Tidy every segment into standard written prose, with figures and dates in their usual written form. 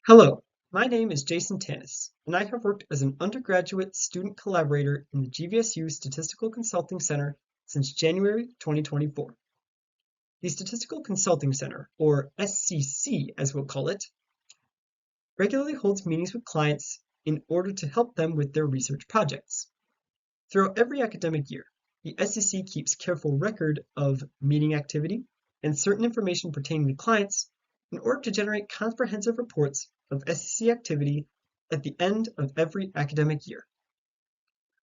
Hello, my name is Jason Tanis, and I have worked as an undergraduate student collaborator in the GVSU Statistical Consulting Center since January 2024. The Statistical Consulting Center, or SCC as we'll call it, regularly holds meetings with clients in order to help them with their research projects. Throughout every academic year, the SCC keeps careful record of meeting activity and certain information pertaining to clients in order to generate comprehensive reports of SCC activity at the end of every academic year.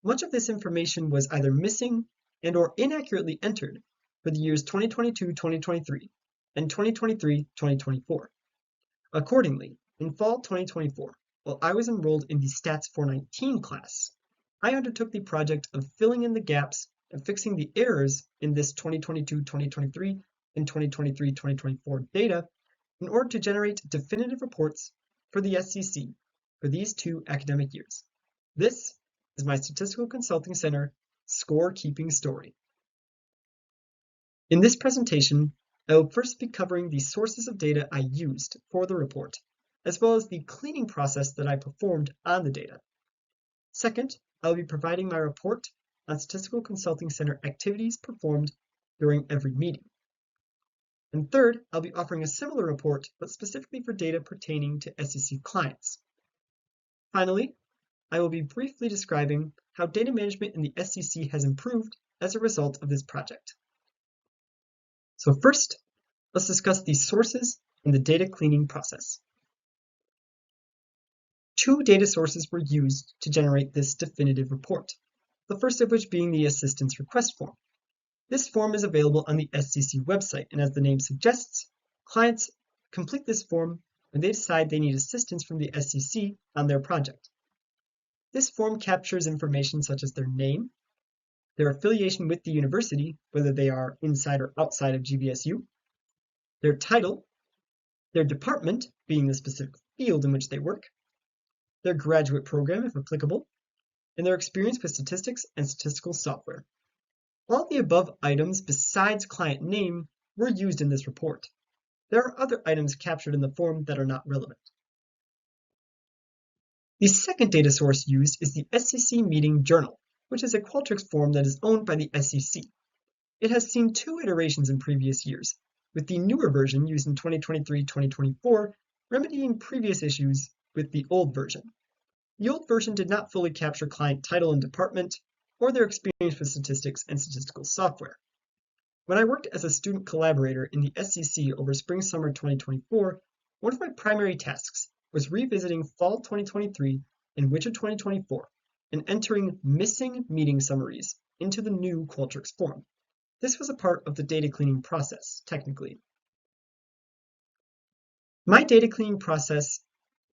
Much of this information was either missing and/or inaccurately entered for the years 2022-2023 and 2023-2024. Accordingly, in fall 2024, while I was enrolled in the Stats 419 class, I undertook the project of filling in the gaps and fixing the errors in this 2022-2023 and 2023-2024 data in order to generate definitive reports for the SCC for these two academic years. This is my Statistical Consulting Center score-keeping story. In this presentation, I will first be covering the sources of data I used for the report, as well as the cleaning process that I performed on the data. Second, I will be providing my report on Statistical Consulting Center activities performed during every meeting. And third, I'll be offering a similar report, but specifically for data pertaining to SCC clients. Finally, I will be briefly describing how data management in the SCC has improved as a result of this project. So first, let's discuss the sources in the data cleaning process. Two data sources were used to generate this definitive report, the first of which being the assistance request form. This form is available on the SCC website, and as the name suggests, clients complete this form when they decide they need assistance from the SCC on their project. This form captures information such as their name, their affiliation with the university, whether they are inside or outside of GVSU, their title, their department, being the specific field in which they work, their graduate program, if applicable, and their experience with statistics and statistical software. All the above items besides client name were used in this report. There are other items captured in the form that are not relevant. The second data source used is the SCC Meeting Journal, which is a Qualtrics form that is owned by the SCC. It has seen two iterations in previous years, with the newer version used in 2023-2024 remedying previous issues with the old version. The old version did not fully capture client title and department, or their experience with statistics and statistical software. When I worked as a student collaborator in the SCC over spring-summer 2024, one of my primary tasks was revisiting fall 2023 and winter 2024 and entering missing meeting summaries into the new Qualtrics form. This was a part of the data cleaning process, technically. My data cleaning process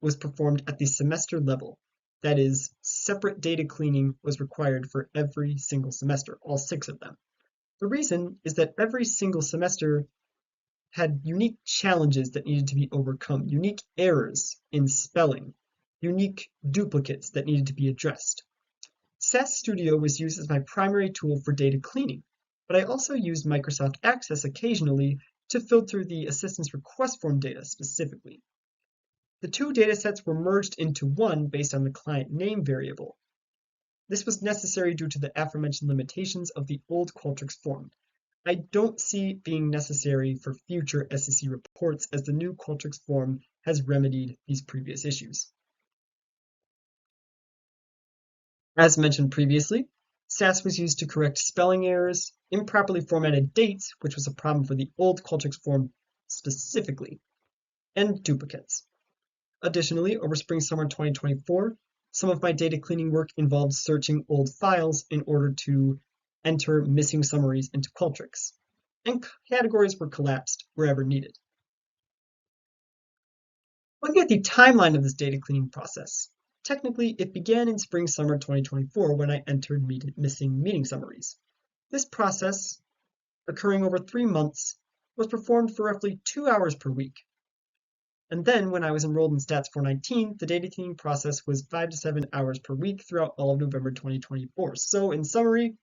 was performed at the semester level. That is, separate data cleaning was required for every single semester, all 6 of them. The reason is that every single semester had unique challenges that needed to be overcome, unique errors in spelling, unique duplicates that needed to be addressed. SAS Studio was used as my primary tool for data cleaning, but I also used Microsoft Access occasionally to filter the assistance request form data specifically. The two datasets were merged into one based on the client name variable. This was necessary due to the aforementioned limitations of the old Qualtrics form. I don't see it being necessary for future SCC reports as the new Qualtrics form has remedied these previous issues. As mentioned previously, SAS was used to correct spelling errors, improperly formatted dates, which was a problem for the old Qualtrics form specifically, and duplicates. Additionally, over spring-summer 2024, some of my data cleaning work involved searching old files in order to enter missing summaries into Qualtrics, and categories were collapsed wherever needed. Looking at the timeline of this data cleaning process, technically it began in spring-summer 2024 when I entered missing meeting summaries. This process, occurring over 3 months, was performed for roughly 2 hours per week. And then, when I was enrolled in Stats 419, the data cleaning process was 5 to 7 hours per week throughout all of November 2024. So, in summary,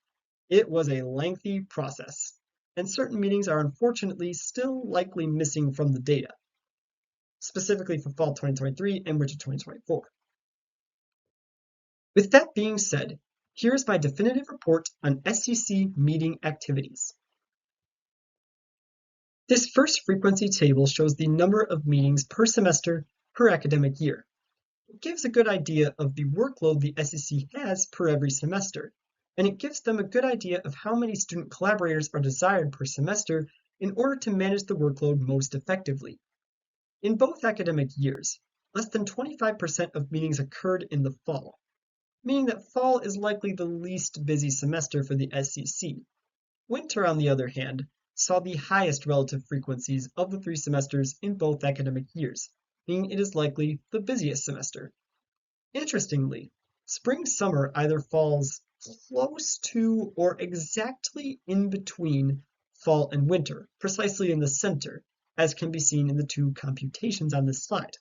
it was a lengthy process, and certain meetings are unfortunately still likely missing from the data. specifically for fall 2023 and winter 2024. With that being said, here's my definitive report on SCC meeting activities. This first frequency table shows the number of meetings per semester per academic year. It gives a good idea of the workload the SEC has per every semester, and it gives them a good idea of how many student collaborators are desired per semester in order to manage the workload most effectively. In both academic years, less than 25% of meetings occurred in the fall, meaning that fall is likely the least busy semester for the SEC. Winter, on the other hand, saw the highest relative frequencies of the 3 semesters in both academic years, meaning it is likely the busiest semester. Interestingly, spring-summer either falls close to or exactly in between fall and winter, precisely in the center, as can be seen in the 2 computations on this slide.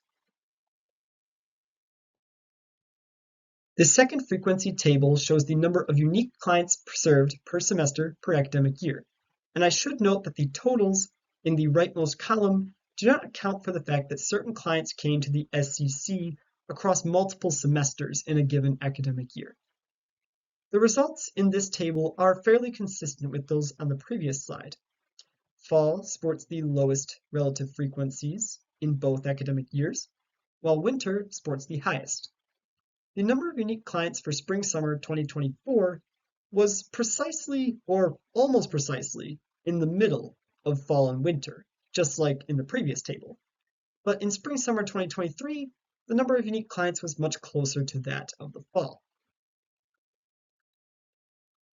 The second frequency table shows the number of unique clients served per semester per academic year, and I should note that the totals in the rightmost column do not account for the fact that certain clients came to the SCC across multiple semesters in a given academic year. The results in this table are fairly consistent with those on the previous slide. Fall sports the lowest relative frequencies in both academic years, while winter sports the highest. The number of unique clients for spring-summer 2024 was precisely, or almost precisely, in the middle of fall and winter, just like in the previous table. But in spring-summer 2023, the number of unique clients was much closer to that of the fall.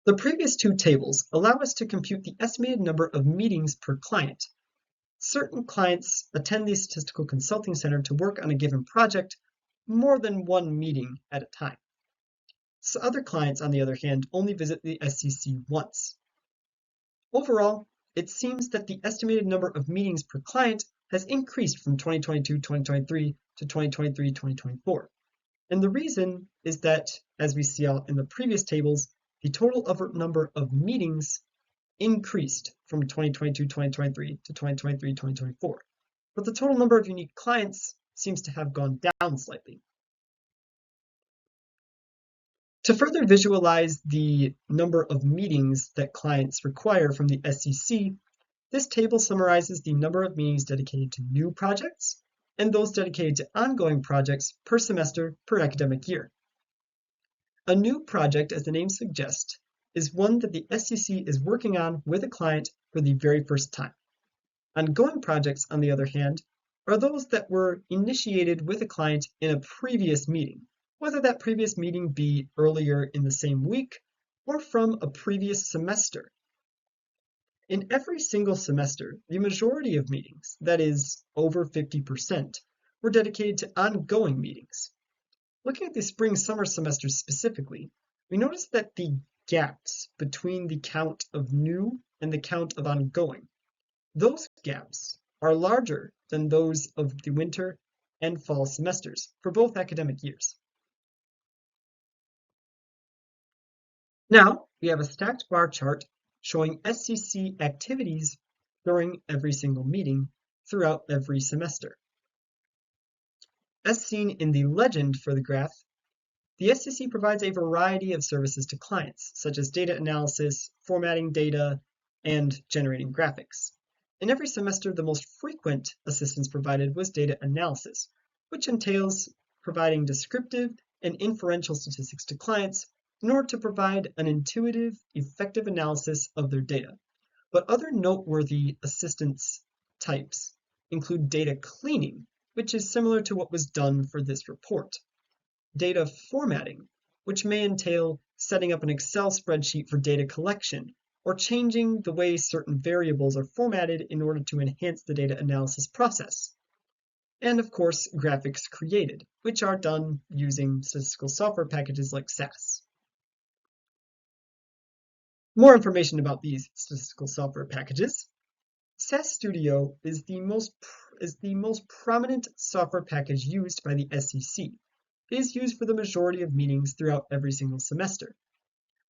The previous 2 tables allow us to compute the estimated number of meetings per client. Certain clients attend the Statistical Consulting Center to work on a given project more than 1 meeting at a time. So other clients, on the other hand, only visit the SCC once. Overall, it seems that the estimated number of meetings per client has increased from 2022-2023 to 2023-2024. And the reason is that, as we see out in the previous tables, the total number of meetings increased from 2022-2023 to 2023-2024. But the total number of unique clients seems to have gone down slightly. To further visualize the number of meetings that clients require from the SEC, this table summarizes the number of meetings dedicated to new projects and those dedicated to ongoing projects per semester per academic year. A new project, as the name suggests, is one that the SEC is working on with a client for the very first time. Ongoing projects, on the other hand, are those that were initiated with a client in a previous meeting, whether that previous meeting be earlier in the same week or from a previous semester. In every single semester, the majority of meetings, that is, over 50%, were dedicated to ongoing meetings. Looking at the spring-summer semesters specifically, we notice that the gaps between the count of new and the count of ongoing, those gaps are larger than those of the winter and fall semesters for both academic years. Now, we have a stacked bar chart showing SCC activities during every single meeting throughout every semester. As seen in the legend for the graph, the SCC provides a variety of services to clients, such as data analysis, formatting data, and generating graphics. In every semester, the most frequent assistance provided was data analysis, which entails providing descriptive and inferential statistics to clients in order to provide an intuitive, effective analysis of their data. But other noteworthy assistance types include data cleaning, which is similar to what was done for this report. Data formatting, which may entail setting up an Excel spreadsheet for data collection, or changing the way certain variables are formatted in order to enhance the data analysis process. And of course, graphics created, which are done using statistical software packages like SAS. More information about these statistical software packages. SAS Studio is the most prominent software package used by the SEC. It is used for the majority of meetings throughout every single semester.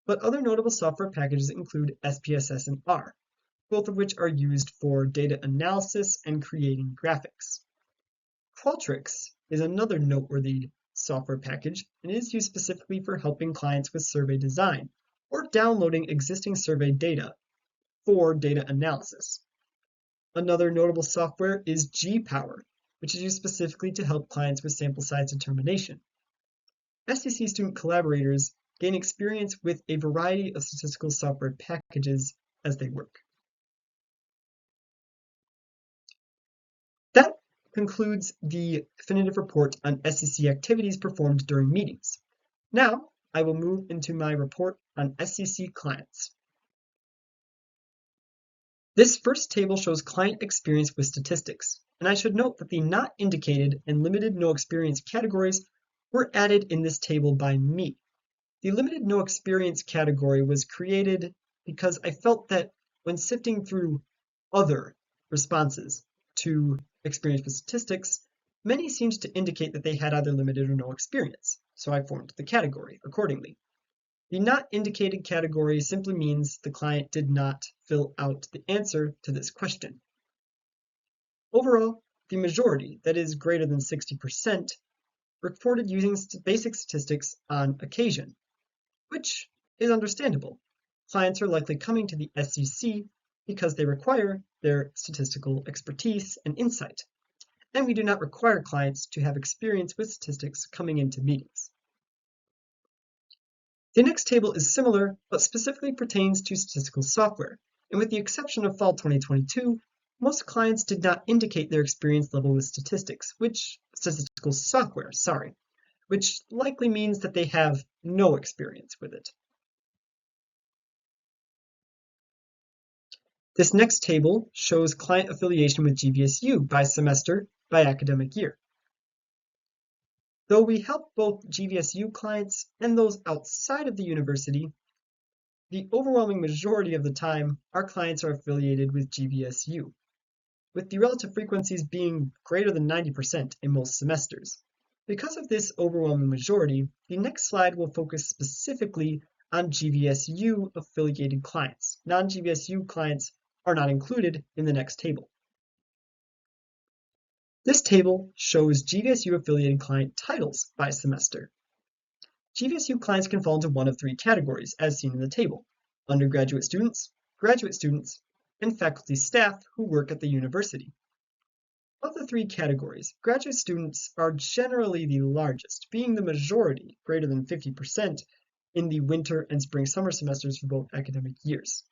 But other notable software packages include SPSS and R, both of which are used for data analysis and creating graphics. Qualtrics is another noteworthy software package and is used specifically for helping clients with survey design or downloading existing survey data for data analysis. Another notable software is GPower, which is used specifically to help clients with sample size determination. SCC student collaborators gain experience with a variety of statistical software packages as they work. That concludes the definitive report on SCC activities performed during meetings. Now, I will move into my report on SCC clients. This first table shows client experience with statistics, and I should note that the not indicated and limited no experience categories were added in this table by me. The limited no experience category was created because I felt that when sifting through other responses to experience with statistics, many seemed to indicate that they had either limited or no experience, so I formed the category accordingly. The not indicated category simply means the client did not fill out the answer to this question. Overall, the majority, that is greater than 60%, reported using basic statistics on occasion, which is understandable. Clients are likely coming to the SCC because they require their statistical expertise and insight, and we do not require clients to have experience with statistics coming into meetings. The next table is similar, but specifically pertains to statistical software, and with the exception of fall 2022, most clients did not indicate their experience level with statistical software, which likely means that they have no experience with it. This next table shows client affiliation with GVSU by semester by academic year. Though we help both GVSU clients and those outside of the university, the overwhelming majority of the time, our clients are affiliated with GVSU, with the relative frequencies being greater than 90% in most semesters. Because of this overwhelming majority, the next slide will focus specifically on GVSU affiliated clients. Non-GVSU clients are not included in the next table. This table shows GVSU affiliated client titles by semester. GVSU clients can fall into one of three categories, as seen in the table: undergraduate students, graduate students, and faculty staff who work at the university. Of the three categories, graduate students are generally the largest, being the majority, greater than 50%, in the winter and spring-summer semesters for both academic years.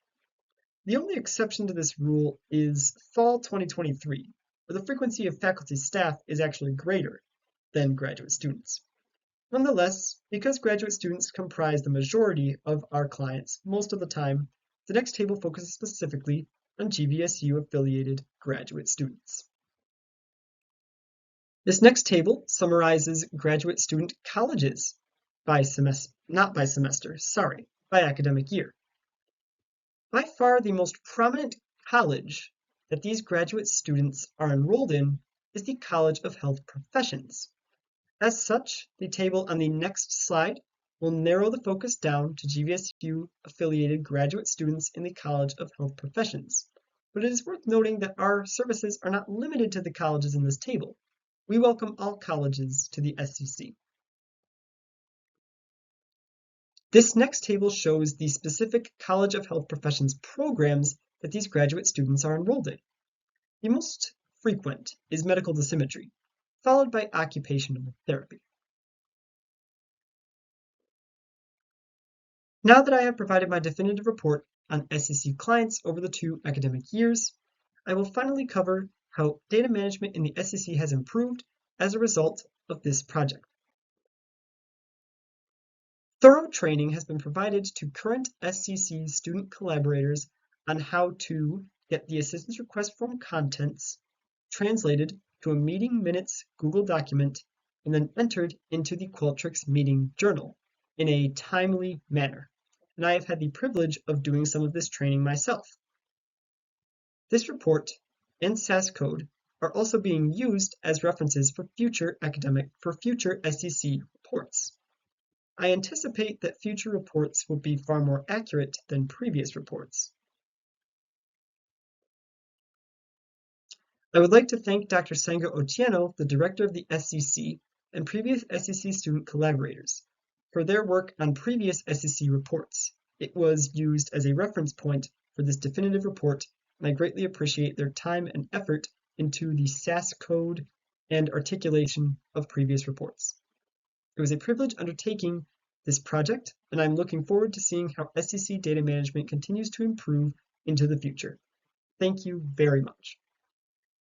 The only exception to this rule is fall 2023, where the frequency of faculty staff is actually greater than graduate students. Nonetheless, because graduate students comprise the majority of our clients most of the time, the next table focuses specifically on GVSU-affiliated graduate students. This next table summarizes graduate student colleges by academic year. By far the most prominent college that these graduate students are enrolled in is the College of Health Professions. As such, the table on the next slide will narrow the focus down to GVSU-affiliated graduate students in the College of Health Professions. But it is worth noting that our services are not limited to the colleges in this table. We welcome all colleges to the SCC. This next table shows the specific College of Health Professions programs that these graduate students are enrolled in. The most frequent is medical dosimetry, followed by occupational therapy. Now that I have provided my definitive report on SCC clients over the 2 academic years, I will finally cover how data management in the SCC has improved as a result of this project. Thorough training has been provided to current SCC student collaborators on how to get the assistance request form contents translated to a meeting minutes Google document and then entered into the Qualtrics meeting journal in a timely manner. And I have had the privilege of doing some of this training myself. This report and SAS code are also being used as references for future SCC reports. I anticipate that future reports will be far more accurate than previous reports. I would like to thank Dr. Senga Otieno, the director of the SCC, and previous SCC student collaborators for their work on previous SCC reports. It was used as a reference point for this definitive report, and I greatly appreciate their time and effort into the SAS code and articulation of previous reports. It was a privilege undertaking this project, and I'm looking forward to seeing how SCC data management continues to improve into the future. Thank you very much.